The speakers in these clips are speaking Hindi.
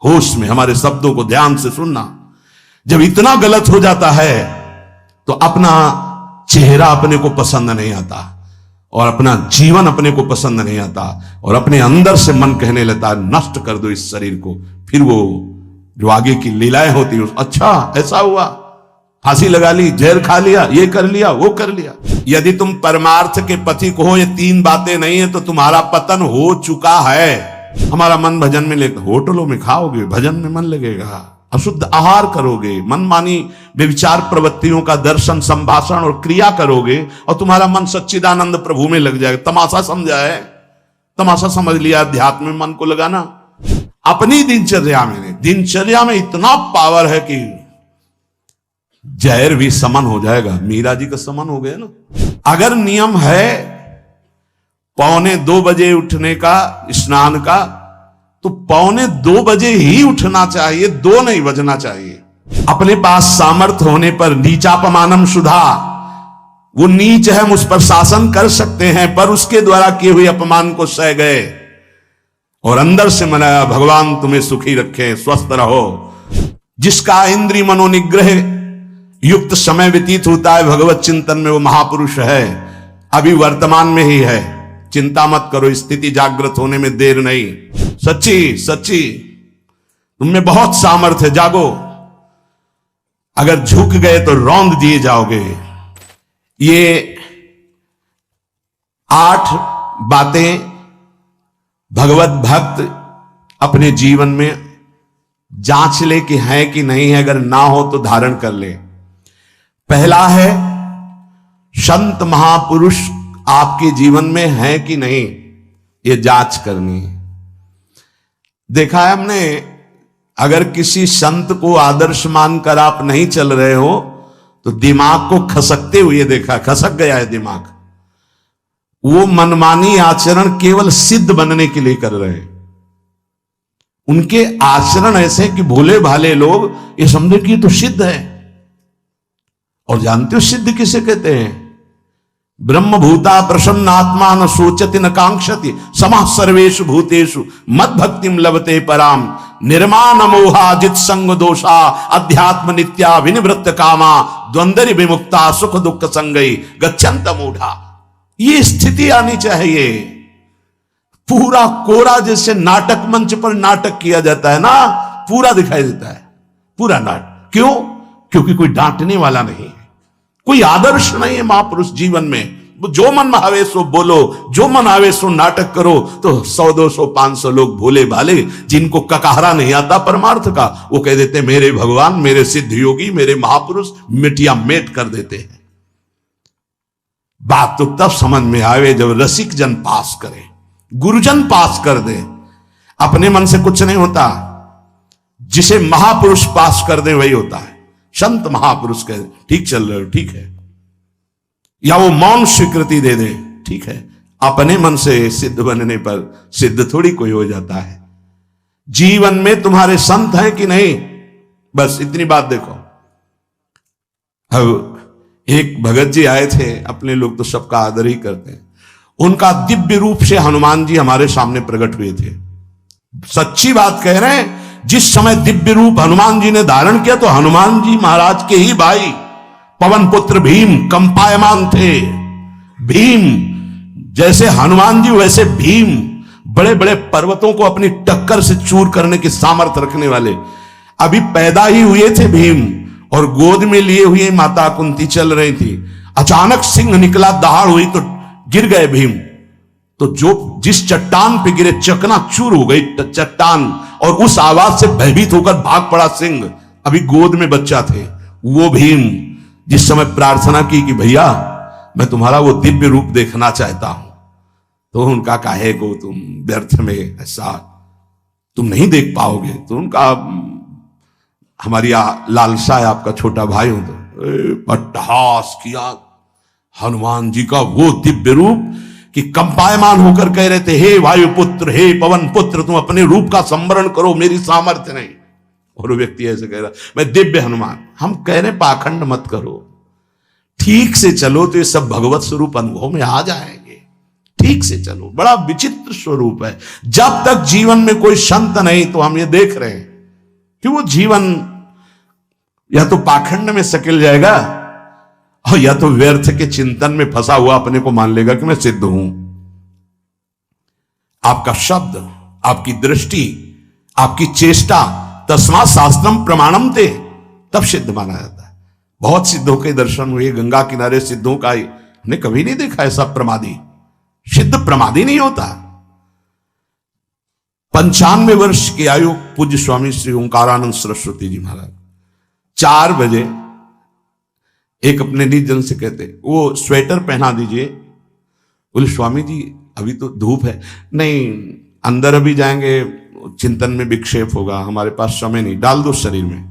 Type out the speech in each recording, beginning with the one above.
होश में हमारे शब्दों को ध्यान से सुनना। जब इतना गलत हो जाता है तो अपना चेहरा अपने को पसंद नहीं आता और अपना जीवन अपने को पसंद नहीं आता और अपने अंदर से मन कहने लगता है नष्ट कर दो इस शरीर को। फिर वो जो आगे की लीलाएं होती है, अच्छा ऐसा हुआ, फांसी लगा ली, जहर खा लिया, ये कर लिया, वो कर लिया। यदि तुम परमार्थ के पथिक हो, ये तीन बातें नहीं है तो तुम्हारा पतन हो चुका है। हमारा मन भजन में लेकर, होटलों में खाओगे, भजन में मन लगेगा, अशुद्ध आहार करोगे, मनमानी व्यभिचार प्रवृत्तियों का दर्शन, संभाषण और क्रिया करोगे और तुम्हारा मन सच्चिदानंद प्रभु में लग जाएगा। तमाशा समझा है, तमाशा समझ लिया अध्यात्म में मन को लगाना। अपनी दिनचर्या में इतना पावर है कि जहर भी समन हो जाएगा। मीरा जी का समन हो गया ना। अगर नियम है 1:45 बजे उठने का, स्नान का, तो 1:45 बजे ही उठना चाहिए, 2 नहीं बजना चाहिए। अपने पास सामर्थ्य होने पर नीचापमानम सुधा, वो नीच है, हम उस पर शासन कर सकते हैं, पर उसके द्वारा किए हुए अपमान को सह गए और अंदर से मनाया भगवान तुम्हें सुखी रखे, स्वस्थ रहो। जिसका इंद्रिय मनोनिग्रह युक्त समय व्यतीत होता है भगवत चिंतन में, वो महापुरुष है। अभी वर्तमान में ही है, चिंता मत करो, स्थिति जागृत होने में देर नहीं। सच्ची तुम में बहुत सामर्थ्य है, जागो। अगर झुक गए तो रौंद दिए जाओगे। ये 8 बातें भगवत भक्त अपने जीवन में जांच ले कि है कि नहीं है, अगर ना हो तो धारण कर ले। पहला है, संत महापुरुष आपके जीवन में है कि नहीं, ये जांच करनी है। देखा है हमने, अगर किसी संत को आदर्श मानकर आप नहीं चल रहे हो तो दिमाग को खसकते हुए देखा, खसक गया है दिमाग। वो मनमानी आचरण केवल सिद्ध बनने के लिए कर रहे हैं। उनके आचरण ऐसे कि भोले भाले लोग ये समझे कि ये तो सिद्ध है। और जानते हो सिद्ध किसे कहते हैं? ब्रह्म भूता प्रसन्नात्मा न सोचति न कांक्षति समः सर्वेषु भूतेषु मद भक्तिम लभते पराम निर्माण मोहाजित संग दोषा अध्यात्म नित्या विनिवृत्त कामा द्वंद्व विमुक्ता सुख दुख संगई गच्छन्त मूढ़ा। ये स्थिति आनी चाहिए। पूरा कोरा, जैसे नाटक मंच पर नाटक किया जाता है ना, पूरा दिखाई देता है, पूरा नाटक। क्यों? क्योंकि कोई डांटने वाला नहीं है, कोई आदर्श नहीं है महापुरुष जीवन में। जो मन आवे सो बोलो, जो मन आवे सो नाटक करो, तो 100 200 500 लोग भोले भाले जिनको ककाहरा नहीं आता परमार्थ का, वो कह देते मेरे भगवान, मेरे सिद्ध योगी, मेरे महापुरुष, मिटिया मेट कर देते हैं। बात तो तब समझ में आवे जब रसिक जन पास करे, गुरुजन पास कर दे। अपने मन से कुछ नहीं होता, जिसे महापुरुष पास कर दे वही होता है। संत महापुरुष कहे ठीक चल रहे हो, ठीक है, या वो मौन स्वीकृति दे दे, ठीक है। अपने मन से सिद्ध बनने पर सिद्ध थोड़ी कोई हो जाता है। जीवन में तुम्हारे संत हैं कि नहीं, बस इतनी बात देखो। अब एक भगत जी आए थे, अपने लोग तो सबका आदर ही करते हैं। उनका दिव्य रूप से हनुमान जी हमारे सामने प्रकट हुए थे। सच्ची बात कह रहे हैं, जिस समय दिव्य रूप हनुमान जी ने धारण किया तो हनुमान जी महाराज के ही भाई पवन पुत्र भीम कंपायमान थे। भीम जैसे हनुमान जी वैसे भीम, बड़े बड़े पर्वतों को अपनी टक्कर से चूर करने की सामर्थ्य रखने वाले। अभी पैदा ही हुए थे भीम और गोद में लिए हुए माता कुंती चल रही थी। अचानक सिंह निकला, दहाड़ हुई तो गिर गए भीम। तो जो जिस चट्टान पे गिरे चकनाचूर हो गई चट्टान, और उस आवाज से भयभीत होकर भाग पड़ा सिंह। अभी गोद में बच्चा थे। वो भीम जिस समय प्रार्थना की कि भैया मैं तुम्हारा वो दिव्य रूप देखना चाहता हूं, तो उनका काहे को तुम व्यर्थ में ऐसा तुम नहीं देख पाओगे। तो उनका हमारी लालसा है, आपका छोटा भाई हूं। तो पट्टहास किया हनुमान जी का वो दिव्य रूप कि कंपायमान होकर कह रहे थे, हे वायुपुत्र, हे पवन पुत्र, तुम अपने रूप का संवरण करो, मेरी सामर्थ्य नहीं। और वो व्यक्ति ऐसे कह रहा, मैं दिव्य हनुमान। हम कह रहे पाखंड मत करो, ठीक से चलो तो ये सब भगवत स्वरूप अनुभव में आ जाएंगे। ठीक से चलो। बड़ा विचित्र स्वरूप है। जब तक जीवन में कोई संत नहीं, तो हम ये देख रहे हैं कि वो जीवन या तो पाखंड में सकिल जाएगा और या तो व्यर्थ के चिंतन में फंसा हुआ अपने को मान लेगा कि मैं सिद्ध हूं। आपका शब्द, आपकी दृष्टि, आपकी चेष्टा, तस्मा शास्त्रम प्रमाणम ते, तब सिद्ध माना जाता है। बहुत सिद्धों के दर्शन हुए, गंगा किनारे सिद्धों का हमने कभी नहीं देखा ऐसा प्रमादी। सिद्ध प्रमादी नहीं होता। 95 वर्ष की आयु पूज्य स्वामी श्री ओंकारानंद सरस्वती जी महाराज 4 बजे एक अपने निज जन से कहते, वो स्वेटर पहना दीजिए। बोले स्वामी जी अभी तो धूप है। नहीं, अंदर अभी जाएंगे, चिंतन में विक्षेप होगा, हमारे पास समय नहीं, डाल दो शरीर में।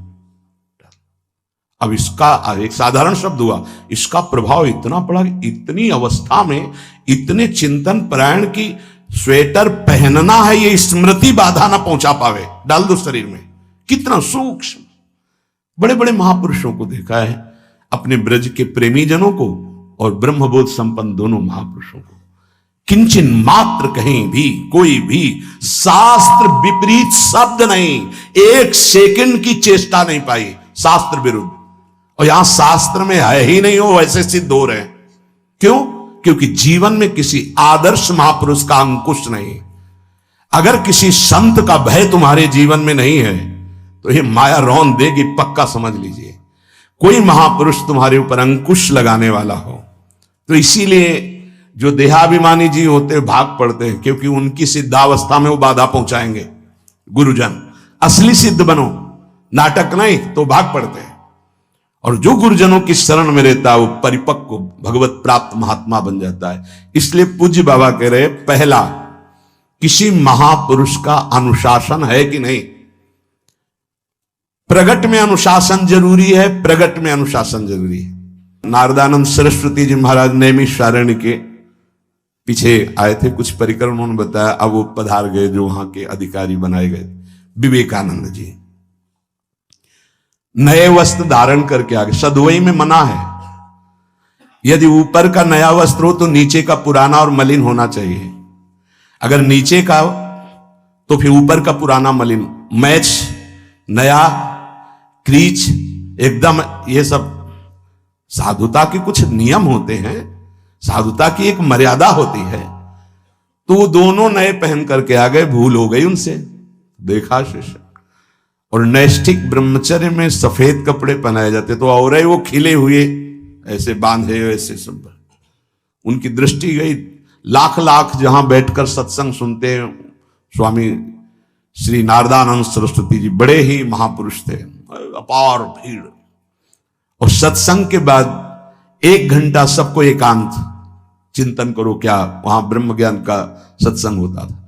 अब इसका एक साधारण शब्द हुआ, इसका प्रभाव इतना पड़ा, इतनी अवस्था में इतने चिंतन परायण की स्वेटर पहनना है, ये स्मृति बाधा ना पहुंचा पावे, डाल दो शरीर में। कितना सूक्ष्म। बड़े बड़े महापुरुषों को देखा है, अपने ब्रज के प्रेमी जनों को और ब्रह्मबोध संपन्न दोनों महापुरुषों को, किंचन मात्र कहीं भी कोई भी शास्त्र विपरीत शब्द नहीं, एक सेकंड की चेष्टा नहीं पाई शास्त्र विरुद्ध। और यहां शास्त्र में है ही नहीं, हो वैसे सिद्ध हो रहे हैं। क्यों? क्योंकि जीवन में किसी आदर्श महापुरुष का अंकुश नहीं। अगर किसी संत का भय तुम्हारे जीवन में नहीं है तो ये माया रौन देगी, पक्का समझ लीजिए। कोई महापुरुष तुम्हारे ऊपर अंकुश लगाने वाला हो, तो इसीलिए जो देहाभिमानी जी होते हैं भाग पड़ते हैं, क्योंकि उनकी सिद्धावस्था में वो बाधा पहुंचाएंगे गुरुजन। असली सिद्ध बनो, नाटक नहीं, तो भाग पड़ते हैं। और जो गुरुजनों की शरण में रहता है वो परिपक्व भगवत प्राप्त महात्मा बन जाता है। इसलिए पूज्य बाबा कह रहे, पहला, किसी महापुरुष का अनुशासन है कि नहीं। प्रगट में अनुशासन जरूरी है, प्रगट में अनुशासन जरूरी है। नारदानंद सरस्वती जी महाराज नैमिषारण्य के पीछे आए थे, कुछ परिक्रम उन्होंने बताया। अब वो पधार गए जो वहां के अधिकारी बनाए गए, विवेकानंद जी। नए वस्त्र धारण करके आ गए। सदवई में मना है, यदि ऊपर का नया वस्त्र हो तो नीचे का पुराना और मलिन होना चाहिए। अगर नीचे का तो फिर ऊपर का पुराना मलिन, मैच नया, क्रीच एकदम, ये सब साधुता के कुछ नियम होते हैं, साधुता की एक मर्यादा होती है। तो वो दोनों नए पहन करके आ गए, भूल हो गई उनसे, देखा शिष्य। और नैष्ठिक ब्रह्मचर्य में सफेद कपड़े पहनाए जाते, तो और वो खिले हुए ऐसे बांधे, ऐसे सब। उनकी दृष्टि गई, लाख लाख जहां बैठकर सत्संग सुनते हैं स्वामी श्री नारदानंद सरस्वती जी, बड़े ही महापुरुष थे, अपार भीड़। और सत्संग के बाद 1 घंटा सबको एकांत चिंतन करो। क्या वहां ब्रह्म ज्ञान का सत्संग होता था।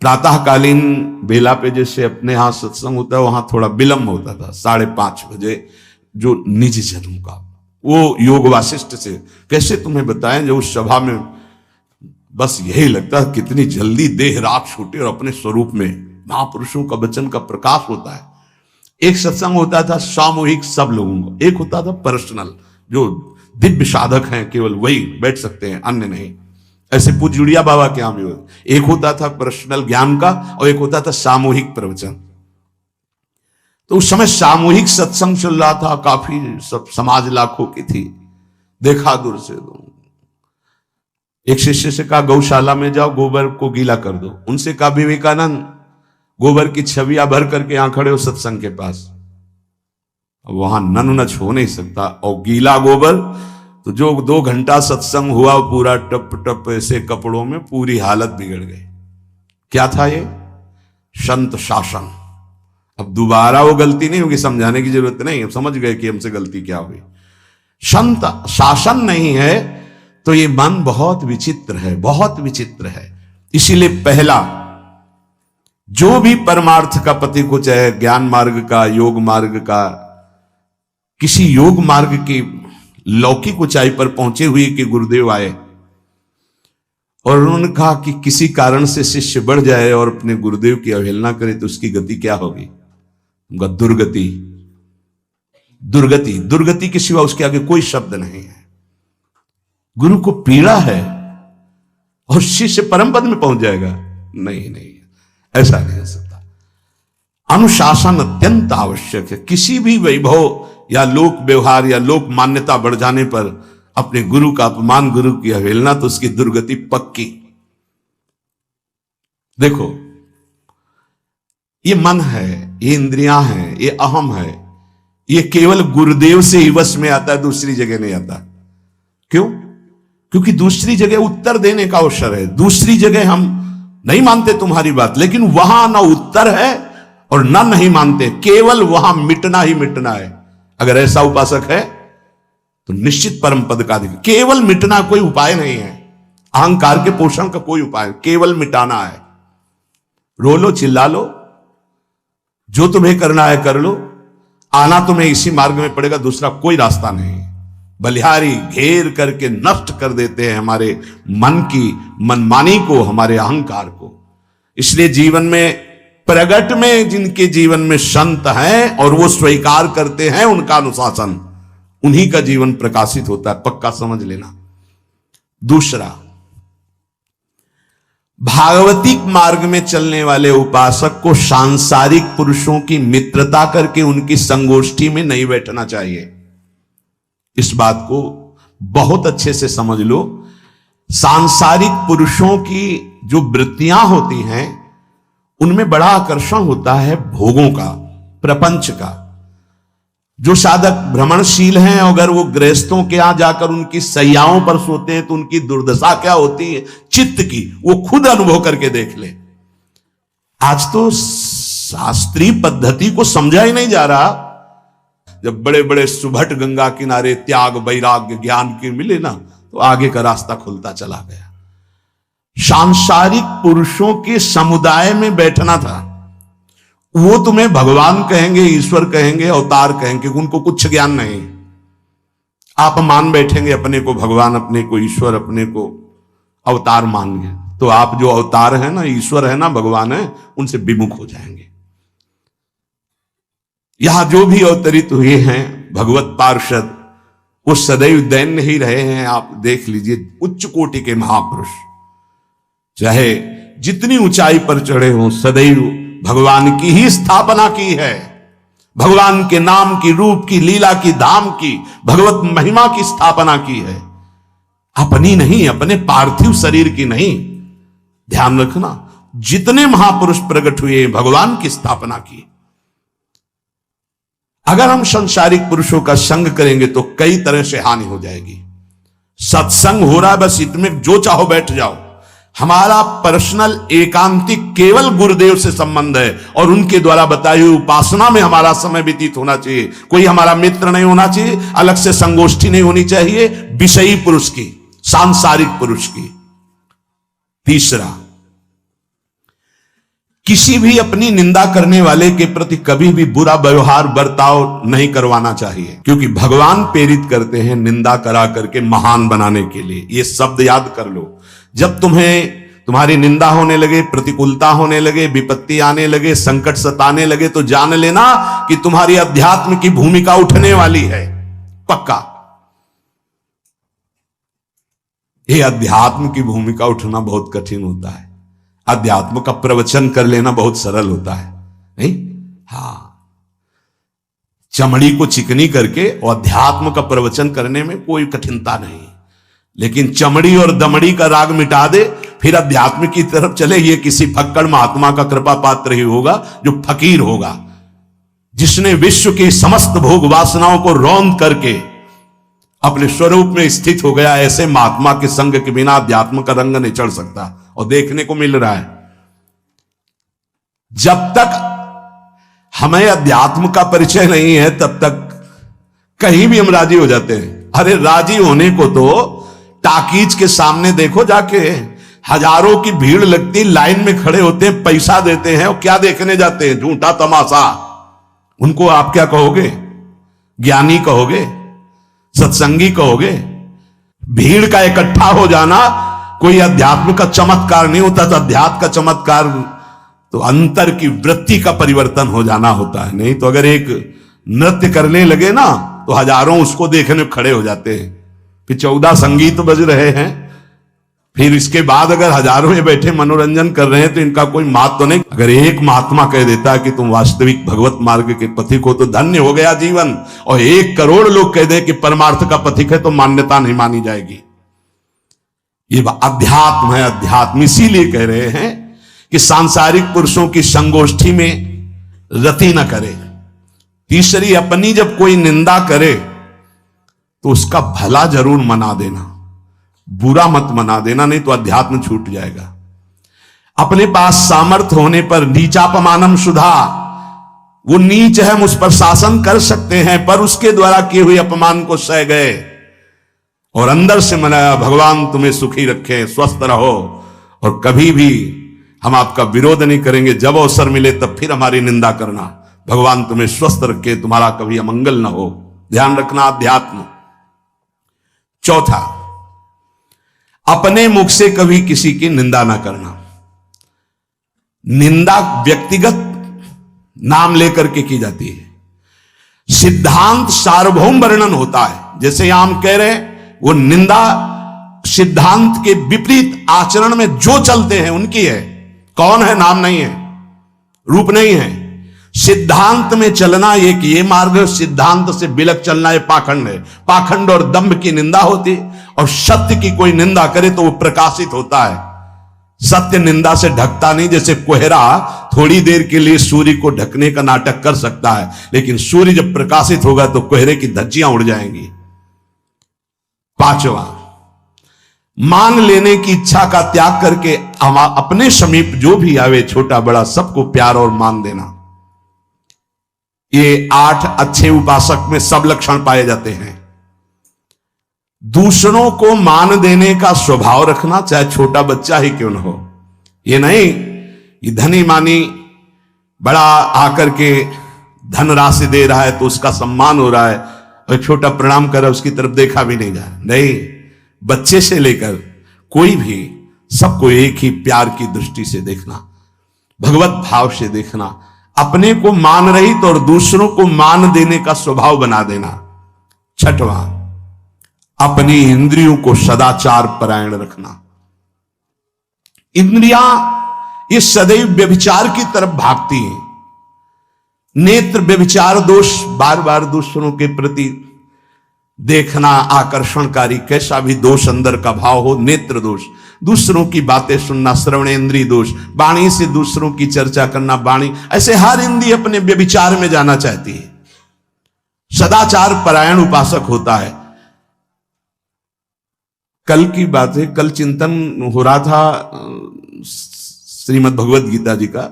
प्रातःकालीन बेला पे जैसे अपने यहां सत्संग होता है, वहां थोड़ा विलंब होता था, 5:30 बजे। जो निज जनों का, वो योग वासिष्ठ से कैसे तुम्हें बताएं, जो उस सभा में बस यही लगता है कितनी जल्दी देह रात छूटे और अपने स्वरूप में महापुरुषों का वचन का प्रकाश होता है। एक सत्संग होता था सामूहिक सब लोगों को, एक होता था पर्सनल, जो दिव्य साधक हैं केवल वही बैठ सकते हैं, अन्य नहीं। ऐसे पूज्य उड़िया बाबा के यहां भी एक होता था पर्सनल ज्ञान का और एक होता था सामूहिक प्रवचन। तो उस समय सामूहिक सत्संग चल रहा था, काफी सब समाज लाखों की थी। देखा दूर से, एक शिष्य से कहा गौशाला में जाओ, गोबर को गीला कर दो। उनसे कहा विवेकानंद गोबर की छवियां भर करके यहां खड़े हो सत्संग के पास। अब वहां नन नच हो नहीं सकता, और गीला गोबर तो जो 2 घंटा सत्संग हुआ पूरा टप टप ऐसे कपड़ों में, पूरी हालत बिगड़ गई। क्या था ये? संत शासन। अब दोबारा वो गलती नहीं होगी, समझाने की जरूरत नहीं, अब समझ गए कि हमसे गलती क्या हुई। संत शासन नहीं है तो ये मन बहुत विचित्र है, बहुत विचित्र है। इसीलिए पहला, जो भी परमार्थ का पति को, चाहे ज्ञान मार्ग का, योग मार्ग का, किसी योग मार्ग की लौकिक ऊंचाई पर पहुंचे हुए कि गुरुदेव आए और उन्होंने कहा कि किसी कारण से शिष्य बढ़ जाए और अपने गुरुदेव की अवहेलना करे तो उसकी गति क्या होगी? उनका दुर्गति। दुर्गति, दुर्गति के सिवा उसके आगे कोई शब्द नहीं है। गुरु को पीड़ा है और शिष्य परम पद में पहुंच जाएगा? नहीं नहीं, ऐसा नहीं हो सकता। अनुशासन अत्यंत आवश्यक है। किसी भी वैभव या लोक व्यवहार या लोक मान्यता बढ़ जाने पर अपने गुरु का अपमान, गुरु की अवहेलना, तो उसकी दुर्गति पक्की। देखो, ये मन है, ये इंद्रियां हैं, ये अहम है, ये केवल गुरुदेव से ही वश में आता है, दूसरी जगह नहीं आता। क्यों? क्योंकि दूसरी जगह उत्तर देने का अवसर है। दूसरी जगह हम नहीं मानते तुम्हारी बात, लेकिन वहां ना उत्तर है और ना नहीं मानते, केवल वहां मिटना ही मिटना है। अगर ऐसा उपासक है तो निश्चित परम पद का अधिकार। केवल मिटना कोई उपाय नहीं है, अहंकार के पोषण का कोई उपाय, केवल मिटाना है। रो लो, चिल्ला लो, जो तुम्हें करना है कर लो, आना तुम्हें इसी मार्ग में पड़ेगा, दूसरा कोई रास्ता नहीं। बलिहारी घेर करके नष्ट कर देते हैं हमारे मन की मनमानी को, हमारे अहंकार को। इसलिए जीवन में प्रगट में जिनके जीवन में संत हैं और वो स्वीकार करते हैं उनका अनुशासन, उन्हीं का जीवन प्रकाशित होता है, पक्का समझ लेना। दूसरा, भागवतिक मार्ग में चलने वाले उपासक को सांसारिक पुरुषों की मित्रता करके उनकी संगोष्ठी में नहीं बैठना चाहिए। इस बात को बहुत अच्छे से समझ लो। सांसारिक पुरुषों की जो वृत्तियां होती हैं उनमें बड़ा आकर्षण होता है भोगों का, प्रपंच का। जो साधक भ्रमणशील हैं, अगर वो गृहस्थों के यहां जाकर उनकी सैयाओं पर सोते हैं तो उनकी दुर्दशा क्या होती है चित्त की, वो खुद अनुभव करके देख ले। आज तो शास्त्रीय पद्धति को समझा ही नहीं जा रहा। जब बड़े बड़े सुभट गंगा किनारे त्याग, वैराग्य, ज्ञान के मिले ना, तो आगे का रास्ता खुलता चला गया। सांसारिक पुरुषों के समुदाय में बैठना था। वो तुम्हें भगवान कहेंगे, ईश्वर कहेंगे, अवतार कहेंगे, उनको कुछ ज्ञान नहीं। आप मान बैठेंगे अपने को भगवान, अपने को ईश्वर, अपने को अवतार मानेंगे, तो आप जो अवतार है ना, ईश्वर है ना, भगवान है, उनसे विमुख हो जाएंगे। यहां जो भी अवतरित हुए हैं भगवत पार्षद, वो सदैव दैन्य ही रहे हैं। आप देख लीजिए, उच्च कोटि के महापुरुष चाहे जितनी ऊंचाई पर चढ़े हों, सदैव भगवान की ही स्थापना की है। भगवान के नाम की, रूप की, लीला की, धाम की, भगवत महिमा की स्थापना की है, अपनी नहीं, अपने पार्थिव शरीर की नहीं। ध्यान रखना, जितने महापुरुष प्रकट हुए भगवान की स्थापना की। अगर हम संसारिक पुरुषों का संग करेंगे तो कई तरह से हानि हो जाएगी। सत्संग हो रहा है, बस इतने जो चाहो बैठ जाओ। हमारा पर्सनल एकांतिक केवल गुरुदेव से संबंध है और उनके द्वारा बताई हुई उपासना में हमारा समय व्यतीत होना चाहिए। कोई हमारा मित्र नहीं होना चाहिए, अलग से संगोष्ठी नहीं होनी चाहिए विषयी पुरुष की, सांसारिक पुरुष की। तीसरा, किसी भी अपनी निंदा करने वाले के प्रति कभी भी बुरा व्यवहार, बर्ताव नहीं करवाना चाहिए, क्योंकि भगवान प्रेरित करते हैं निंदा करा करके महान बनाने के लिए। ये शब्द याद कर लो। जब तुम्हारी निंदा होने लगे, प्रतिकूलता होने लगे, विपत्ति आने लगे, संकट सताने लगे, तो जान लेना कि तुम्हारी अध्यात्म की भूमिका उठने वाली है, पक्का। ये अध्यात्म की भूमिका उठना बहुत कठिन होता है। अध्यात्म का प्रवचन कर लेना बहुत सरल होता है, नहीं? हाँ, चमड़ी को चिकनी करके और अध्यात्म का प्रवचन करने में कोई कठिनता नहीं, लेकिन चमड़ी और दमड़ी का राग मिटा दे, फिर अध्यात्म की तरफ चले, ये किसी फक्कड़ महात्मा का कृपा पात्र ही होगा, जो फकीर होगा, जिसने विश्व की समस्त भोग वासनाओं को रौंद करके अपने स्वरूप में स्थित हो गया। ऐसे महात्मा के संग के बिना अध्यात्म का रंग नहीं चढ़ सकता, और देखने को मिल रहा है। जब तक हमें अध्यात्म का परिचय नहीं है, तब तक कहीं भी हम राजी हो जाते हैं। अरे राजी होने को तो टाकीज के सामने देखो जाके, हजारों की भीड़ लगती, लाइन में खड़े होते हैं, पैसा देते हैं, और क्या देखने जाते हैं? झूठा तमाशा। उनको आप क्या कहोगे? ज्ञानी कहोगे? सत्संगी कहोगे? भीड़ का इकट्ठा हो जाना कोई अध्यात्म का चमत्कार नहीं होता। तो अध्यात्म का चमत्कार तो अंतर की वृत्ति का परिवर्तन हो जाना होता है। नहीं तो अगर एक नृत्य करने लगे ना, तो हजारों उसको देखने खड़े हो जाते हैं। फिर 14 संगीत बज रहे हैं, फिर इसके बाद अगर हजारों में बैठे मनोरंजन कर रहे हैं तो इनका कोई महत्व तो नहीं। अगर एक महात्मा कह देता है कि तुम वास्तविक भगवत मार्ग के पथिक हो तो धन्य हो गया जीवन, और 1 करोड़ लोग कह दे कि परमार्थ का पथिक है तो मान्यता नहीं मानी जाएगी। ये अध्यात्म है, अध्यात्म। इसीलिए कह रहे हैं कि सांसारिक पुरुषों की संगोष्ठी में रति न करे। तीसरी, अपनी जब कोई निंदा करे तो उसका भला जरूर मना देना, बुरा मत मना देना, नहीं तो अध्यात्म छूट जाएगा। अपने पास सामर्थ्य होने पर नीचापमानम सुधा, वो नीच है, हम उस पर शासन कर सकते हैं, पर उसके द्वारा किए हुए अपमान को सह गए और अंदर से मनाया, भगवान तुम्हें सुखी रखे, स्वस्थ रहो, और कभी भी हम आपका विरोध नहीं करेंगे, जब अवसर मिले तब फिर हमारी निंदा करना, भगवान तुम्हें स्वस्थ रखे, तुम्हारा कभी अमंगल ना हो। ध्यान रखना, अध्यात्म। चौथा, अपने मुख से कभी किसी की निंदा ना करना। निंदा व्यक्तिगत नाम लेकर के की जाती है, सिद्धांत सार्वभौम वर्णन होता है। जैसे यहां हम कह रहे हैं, वो निंदा सिद्धांत के विपरीत आचरण में जो चलते हैं उनकी है। कौन है? नाम नहीं है, रूप नहीं है। सिद्धांत में चलना एक ये मार्ग, सिद्धांत से बिलक चलना ये पाखंड है। पाखंड और दंभ की निंदा होती, और सत्य की कोई निंदा करे तो वो प्रकाशित होता है। सत्य निंदा से ढकता नहीं। जैसे कोहरा थोड़ी देर के लिए सूर्य को ढकने का नाटक कर सकता है, लेकिन सूर्य जब प्रकाशित होगा तो कोहरे की धज्जियां उड़ जाएंगी। पांचवा, मान लेने की इच्छा का त्याग करके अपने समीप जो भी आवे, छोटा बड़ा, सबको प्यार और मान देना। ये 8 अच्छे उपासक में सब लक्षण पाए जाते हैं। दूसरों को मान देने का स्वभाव रखना, चाहे छोटा बच्चा ही क्यों न हो। ये नहीं कि धनी मानी बड़ा आकर के धन राशि दे रहा है तो उसका सम्मान हो रहा है, और छोटा प्रणाम कर रहा है उसकी तरफ देखा भी नहीं जा रहा। नहीं, बच्चे से लेकर कोई भी, सबको एक ही प्यार की दृष्टि से देखना, भगवत भाव से देखना। अपने को मान रहित और दूसरों को मान देने का स्वभाव बना देना। छठवां, अपनी इंद्रियों को सदाचार परायण रखना। इंद्रियां ये सदैव व्यभिचार की तरफ भागती हैं। नेत्र व्यभिचार दोष, बार बार दूसरों के प्रति देखना आकर्षणकारी, कैसा भी दोष अंदर का भाव हो, नेत्र दोष। दूसरों की बातें सुनना, श्रवणेंद्रिय दोष। वाणी से दूसरों की चर्चा करना, वाणी, ऐसे हर इंद्रिय अपने व्यभिचार में जाना चाहती है। सदाचार परायण उपासक होता है। कल की बात है, कल चिंतन हो रहा था श्रीमद् भगवत गीता जी का।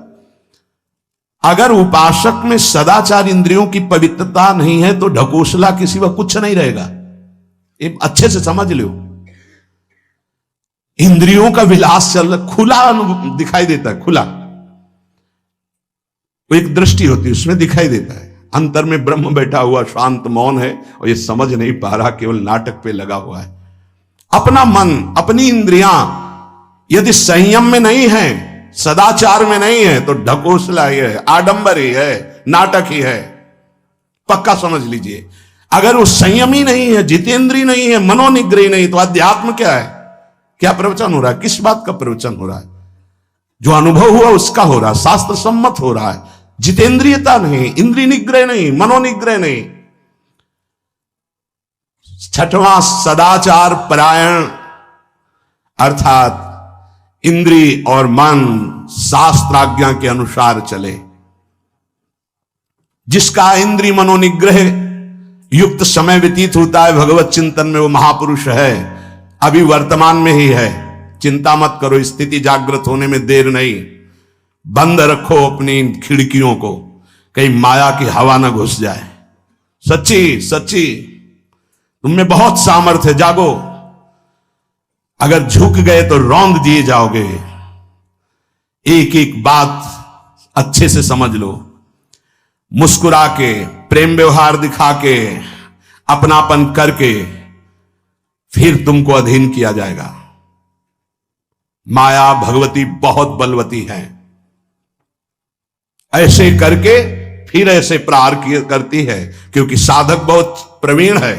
अगर उपासक में सदाचार, इंद्रियों की पवित्रता नहीं है तो ढकोसला के सिवा कुछ नहीं रहेगा। ये अच्छे से समझ लो। इंद्रियों का विलास चल रहा, खुला दिखाई देता है, खुला। वो एक दृष्टि होती है, उसमें दिखाई देता है। अंतर में ब्रह्म बैठा हुआ शांत मौन है, और ये समझ नहीं पा रहा, केवल नाटक पे लगा हुआ है। अपना मन, अपनी इंद्रियां यदि संयम में नहीं है, सदाचार में नहीं है, तो ढकोसला ही है, आडंबर ही है, नाटक ही है। पक्का समझ लीजिए। अगर वो संयमी नहीं है, जितेंद्रीय नहीं है, मनोनिग्रही नहीं, तो अध्यात्म क्या है? क्या प्रवचन हो रहा है? किस बात का प्रवचन हो रहा है? जो अनुभव हुआ उसका हो रहा है, शास्त्र सम्मत हो रहा है। जितेंद्रियता नहीं, इंद्रिय निग्रह नहीं, मनोनिग्रह नहीं। छठवां, सदाचार परायण, अर्थात इंद्रिय और मन शास्त्राज्ञा के अनुसार चले। जिसका इंद्रिय मनोनिग्रह युक्त समय व्यतीत होता है भगवत चिंतन में, वो महापुरुष है। अभी वर्तमान में ही है, चिंता मत करो, स्थिति जागृत होने में देर नहीं। बंद रखो अपनी खिड़कियों को, कहीं माया की हवा ना घुस जाए। सच्ची सच्ची तुममें बहुत सामर्थ्य है, जागो। अगर झुक गए तो रौंद दिए जाओगे। एक एक बात अच्छे से समझ लो। मुस्कुरा के, प्रेम व्यवहार दिखा के, अपनापन करके फिर तुमको अधीन किया जाएगा। माया भगवती बहुत बलवती है। ऐसे करके फिर ऐसे प्रहार करती है, क्योंकि साधक बहुत प्रवीण है।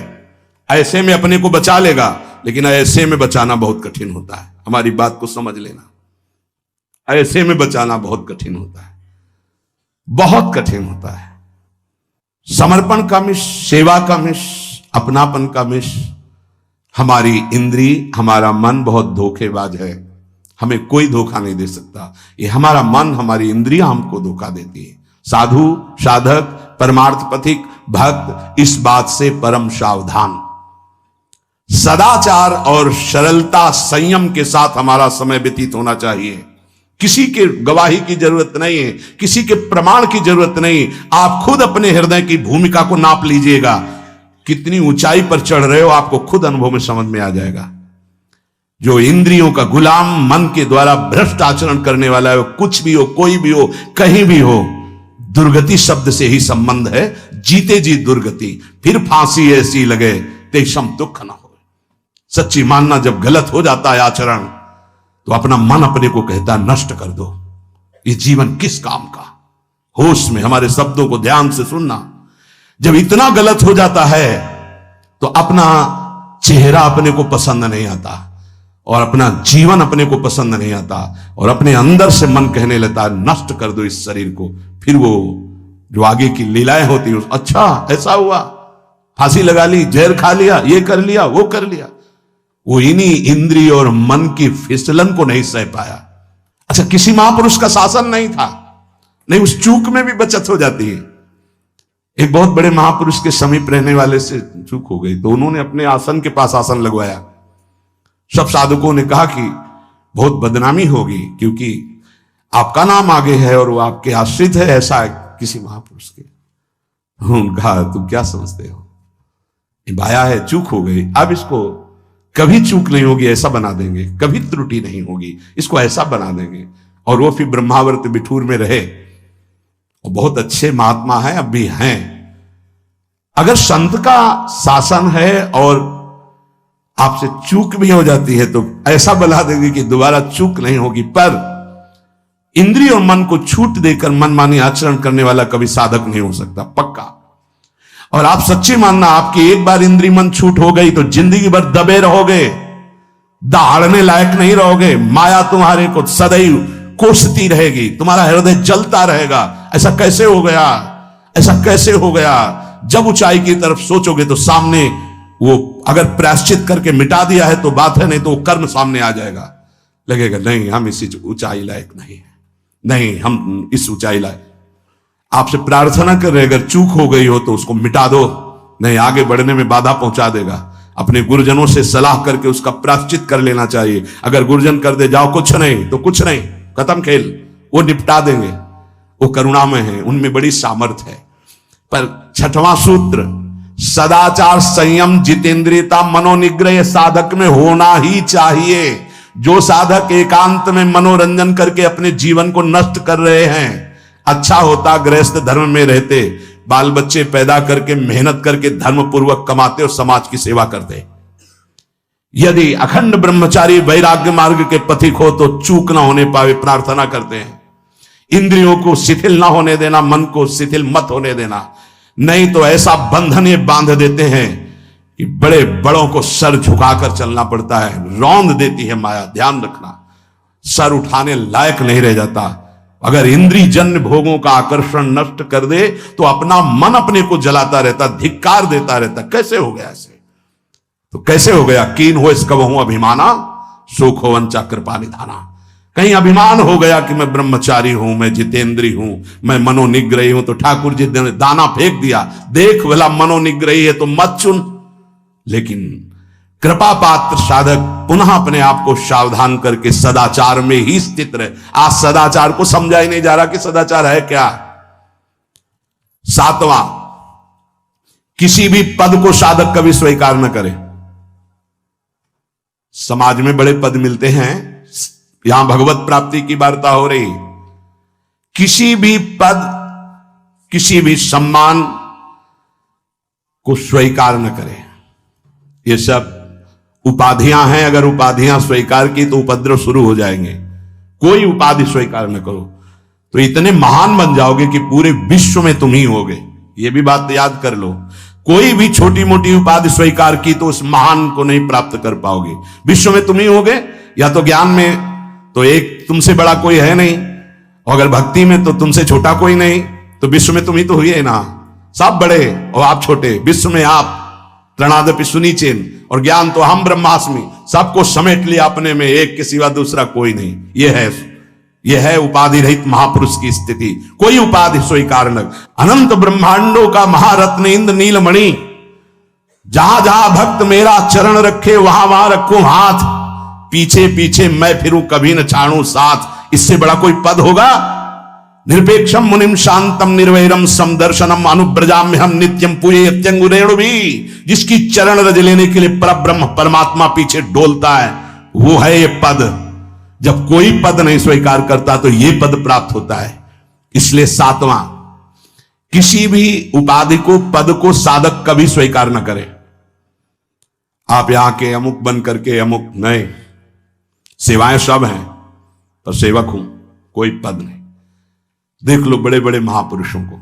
ऐसे में अपने को बचा लेगा, लेकिन ऐसे में बचाना बहुत कठिन होता है। हमारी बात को समझ लेना, ऐसे में बचाना बहुत कठिन होता है, बहुत कठिन होता है। समर्पण का मिश, सेवा का मिश, अपनापन का मिश। हमारी इंद्री, हमारा मन बहुत धोखेबाज है, हमें कोई धोखा नहीं दे सकता। ये हमारा मन, हमारी इंद्रियां हमको धोखा देती है। साधु, साधक, परमार्थ पथिक, भक्त इस बात से परम सावधान। सदाचार और सरलता, संयम के साथ हमारा समय व्यतीत होना चाहिए। किसी के गवाही की जरूरत नहीं है, किसी के प्रमाण की जरूरत नहीं। आप खुद अपने हृदय की भूमिका को नाप लीजिएगा, कितनी ऊंचाई पर चढ़ रहे हो आपको खुद अनुभव में समझ में आ जाएगा। जो इंद्रियों का गुलाम, मन के द्वारा भ्रष्ट आचरण करने वाला है, कुछ भी हो, कोई भी हो, कहीं भी हो, दुर्गति शब्द से ही संबंध है। जीते जी दुर्गति, फिर फांसी ऐसी लगे तेषम दुख न हो। सच्ची मानना, जब गलत हो जाता है आचरण, तो अपना मन अपने को कहता है नष्ट कर दो, ये जीवन किस काम का। होश में हमारे शब्दों को ध्यान से सुनना। जब इतना गलत हो जाता है तो अपना चेहरा अपने को पसंद नहीं आता, और अपना जीवन अपने को पसंद नहीं आता, और अपने अंदर से मन कहने लगता है नष्ट कर दो इस शरीर को। फिर वो जो आगे की लीलाएं होती है, अच्छा ऐसा हुआ, फांसी लगा ली, जहर खा लिया, ये कर लिया, वो कर लिया। वो इन्हीं इंद्रिय और मन की फिसलन को नहीं सह पाया। अच्छा, किसी महापुरुष का शासन नहीं था, नहीं, उस चूक में भी बचत हो जाती है। एक बहुत बड़े महापुरुष के समीप रहने वाले से चूक हो गई, तो उन्होंने अपने आसन के पास आसन लगवाया। सब साधुकों ने कहा कि बहुत बदनामी होगी, क्योंकि आपका नाम आगे है और वो आपके आश्रित है, ऐसा है किसी महापुरुष के। उन्होंने कहा तुम क्या समझते हो, ये बाया है, चूक हो गई, अब इसको कभी चूक नहीं होगी ऐसा बना देंगे, कभी त्रुटि नहीं होगी, इसको ऐसा बना देंगे। और वो फिर ब्रह्मावर्त बिठूर में रहे, और बहुत अच्छे महात्मा हैं, अब भी हैं। अगर संत का शासन है और आपसे चूक भी हो जाती है तो ऐसा बना देंगे कि दोबारा चूक नहीं होगी। पर इंद्रिय और मन को छूट देकर मनमानी आचरण करने वाला कभी साधक नहीं हो सकता, पक्का। और आप सच्ची मानना, आपकी एक बार इंद्रिय मन छूट हो गई तो जिंदगी भर दबे रहोगे, दहाड़ने लायक नहीं रहोगे। माया तुम्हारे को सदैव कोसती रहेगी, तुम्हारा हृदय जलता रहेगा। ऐसा कैसे हो गया, ऐसा कैसे हो गया। जब ऊंचाई की तरफ सोचोगे तो सामने वो अगर प्रायश्चित करके मिटा दिया है तो बात है, नहीं तो वो कर्म सामने आ जाएगा। लगेगा नहीं, हम इसी ऊंचाई लायक नहीं है, नहीं हम इस ऊंचाई लायक। आपसे प्रार्थना कर रहे, अगर चूक हो गई हो तो उसको मिटा दो, नहीं आगे बढ़ने में बाधा पहुंचा देगा। अपने गुरुजनों से सलाह करके उसका प्रायश्चित कर लेना चाहिए। अगर गुरुजन कर दे जाओ कुछ नहीं तो कुछ नहीं, खत्म खेल, वो निपटा देंगे, वो करुणामय है, उनमें बड़ी सामर्थ्य है। पर छठवां सूत्र, सदाचार, संयम, जितेंद्रियता, मनोनिग्रह साधक में होना ही चाहिए। जो साधक एकांत में मनोरंजन करके अपने जीवन को नष्ट कर रहे हैं, अच्छा होता गृहस्थ धर्म में रहते, बाल बच्चे पैदा करके मेहनत करके धर्म पूर्वक कमाते और समाज की सेवा करते। यदि अखंड ब्रह्मचारी वैराग्य मार्ग के पथिक हो तो चूक ना होने पावे प्रार्थना करते हैं। इंद्रियों को शिथिल ना होने देना, मन को शिथिल मत होने देना, नहीं तो ऐसा बंधन ये बांध देते हैं कि बड़े बड़ों को सर झुकाकर चलना पड़ता है। रौंद देती है माया, ध्यान रखना, सर उठाने लायक नहीं रह जाता। अगर इंद्रिय जन्य भोगों का आकर्षण नष्ट कर दे तो अपना मन अपने को जलाता रहता, धिक्कार देता रहता। कैसे हो गया ऐसे, तो कैसे हो गया। कीन हो इसका वहू अभिमाना, सुख हो वंचा कृपा निधाना। कहीं अभिमान हो गया कि मैं ब्रह्मचारी हूं, मैं जितेंद्री हूं, मैं मनोनिग्रही हूं, तो ठाकुर जी ने दाना फेंक दिया, देख भला मनोनिग्रही है तो मत चुन। लेकिन कृपा पात्र साधक पुनः अपने आप को सावधान करके सदाचार में ही स्थित रहे। आज सदाचार को समझा ही नहीं जा रहा कि सदाचार है क्या। सातवां, किसी भी पद को साधक कभी स्वीकार न करे। समाज में बड़े पद मिलते हैं, यहां भगवत प्राप्ति की वार्ता हो रही। किसी भी पद, किसी भी सम्मान को स्वीकार न करें। ये सब उपाधियां हैं, अगर उपाधियां स्वीकार की तो उपद्रव शुरू हो जाएंगे। कोई उपाधि स्वीकार न करो तो इतने महान बन जाओगे कि पूरे विश्व में तुम ही होगे। ये भी बात याद कर लो, कोई भी छोटी मोटी उपाधि स्वीकार की तो उस महान को नहीं प्राप्त कर पाओगे। विश्व में तुम ही होगे, या तो ज्ञान में तो एक तुमसे बड़ा कोई है नहीं, और अगर भक्ति में तो तुमसे छोटा कोई नहीं, तो विश्व में तुम ही तो हुई है ना। सब बड़े और आप छोटे, विश्व में आप त्रणादपि सुनीचेन, और ज्ञान तो हम ब्रह्मास्मि, सबको समेट लिया अपने में, एक के सिवा दूसरा कोई नहीं। यह है उपाधि रहित महापुरुष की स्थिति। कोई उपाधि स्वीकार न। अनंत ब्रह्मांडों का महारत्न इंद्र नीलमणि, जहां जहां भक्त मेरा चरण रखे वहां वहां रखूं हाथ, पीछे पीछे मैं फिरूं कभी न छाड़ूं साथ। इससे बड़ा कोई पद होगा? निरपेक्षम मुनिम शांतम निर्वैरम समदर्शनम अनुब्रजाम्य हम नित्यम पूजे यत्यंगुरेणु भी। जिसकी चरण रज लेने के लिए परब्रह्म परमात्मा पीछे डोलता है, वो है ये पद। जब कोई पद नहीं स्वीकार करता तो ये पद प्राप्त होता है। इसलिए सातवां, किसी भी उपाधि को, पद को साधक कभी स्वीकार न करे। आप यहां के अमुक बन करके अमुक नहीं, सेवाएं सब हैं पर सेवक हूं, कोई पद नहीं। देख लो बड़े बड़े महापुरुषों को।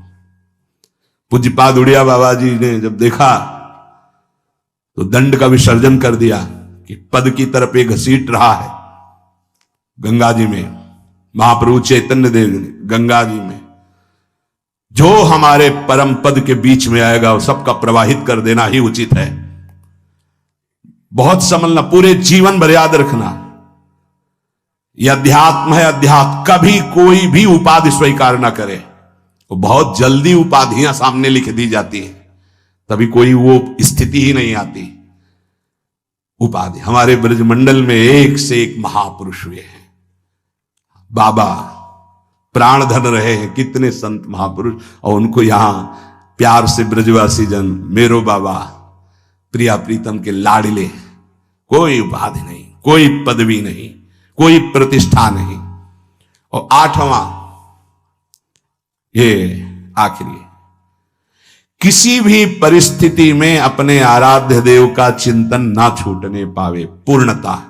पूज्यपाद उड़िया बाबा जी ने जब देखा तो दंड का विसर्जन कर दिया कि पद की तरफ एक घसीट रहा है। गंगा जी में महाप्रभु चैतन्य देव ने गंगा जी में जो हमारे परम पद के बीच में आएगा वो सबका प्रवाहित कर देना ही उचित है। बहुत समझना, पूरे जीवन भर याद रखना, यह अध्यात्म है। अध्यात्म कभी कोई भी उपाधि स्वीकार ना करे, तो बहुत जल्दी उपाधियां सामने लिख दी जाती है, तभी कोई वो स्थिति ही नहीं आती। उपाधि हमारे ब्रजमंडल में एक से एक महापुरुष हुए हैं। बाबा प्राण धन रहे हैं, कितने संत महापुरुष, और उनको यहां प्यार से ब्रजवासी जन मेरो बाबा प्रिया प्रीतम के लाडले। कोई उपाधि नहीं, कोई पदवी नहीं, कोई प्रतिष्ठा नहीं। और आठवां, ये आखिरी, किसी भी परिस्थिति में अपने आराध्य देव का चिंतन ना छूटने पावे। पूर्णता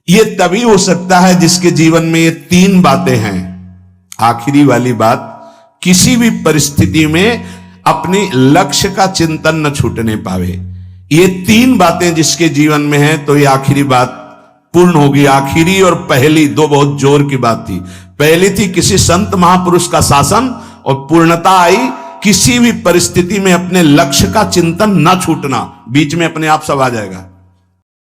ये तभी हो सकता है जिसके जीवन में ये तीन बातें हैं। आखिरी वाली बात, किसी भी परिस्थिति में अपने लक्ष्य का चिंतन न छूटने पावे। ये तीन बातें जिसके जीवन में हैं तो ये आखिरी बात पूर्ण होगी। आखिरी और पहली दो बहुत जोर की बात थी। पहली थी किसी संत महापुरुष का शासन, और पूर्णता आई किसी भी परिस्थिति में अपने लक्ष्य का चिंतन न छूटना। बीच में अपने आप सब आ जाएगा।